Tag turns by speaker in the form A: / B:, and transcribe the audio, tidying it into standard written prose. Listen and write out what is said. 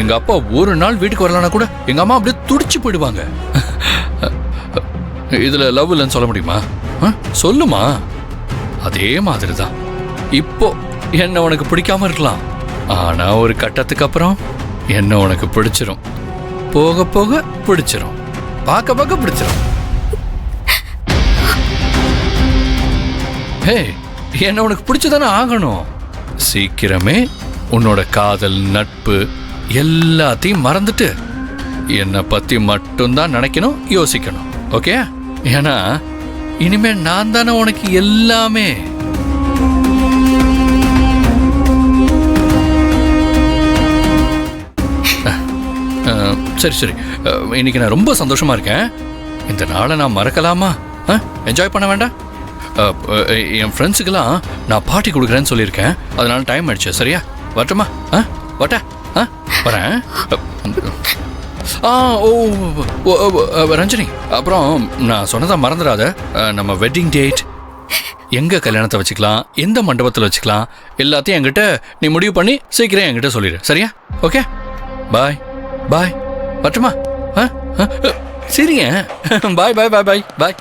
A: எங்க அப்பா ஒரு நாள் வீட்டுக்கு வரலன்னா கூட எங்க அம்மா அப்படியே துடிச்சு போயிடுவாங்க. இதுல லவ் இல்லைன்னு சொல்ல முடியுமா? சொல்லுமா. அதே மாதிரி தான் இப்போ என்ன உனக்கு பிடிக்காம இருக்கலாம், ஆனா ஒரு கட்டத்துக்கு அப்புறம் என்ன உனக்கு பிடிச்சிரும். போக போக பிடிச்சிரும், பார்க்க பார்க்க பிடிச்சிரும். ஹே, என்ன உனக்கு பிடிச்சதானே ஆகணும். சீக்கிரமே உன்னோட காதல், நட்பு எல்லாத்தையும் மறந்துட்டு என்னை பத்தி மட்டும்தான் நினைக்கணும், யோசிக்கணும். ஓகே? ஏன்னா இனிமே நான் தானே உனக்கு எல்லாமே. சரி சரி, இன்னைக்கு நான் ரொம்ப சந்தோஷமா இருக்கேன். இந்த நாளை நான் மறக்கலாமா? என்ஜாய் பண்ண வேண்டாம்? என் ஃப்ரெண்ட்ஸுக்கெல்லாம் நான் பார்ட்டி கொடுக்குறேன்னு சொல்லியிருக்கேன். அதனால டைம் ஆயிடுச்சு. சரியா? வரட்டுமா? வட்டா வரேன். ரஞ்சனி, அப்புறம் நான் சொன்னதை மறந்துடாத. நம்ம வெட்டிங் டேட், எங்க கல்யாணத்தை வச்சுக்கலாம், எந்த மண்டபத்தில் வச்சுக்கலாம், எல்லாத்தையும் என்கிட்ட நீ முடிவு பண்ணி சீக்கிரம் என்கிட்ட சொல்லிடு. சரியா? ஓகே, பாய் பாய். வரட்டுமா? சரிங்க, பாய் பாய் பாய் பாய் பாய்.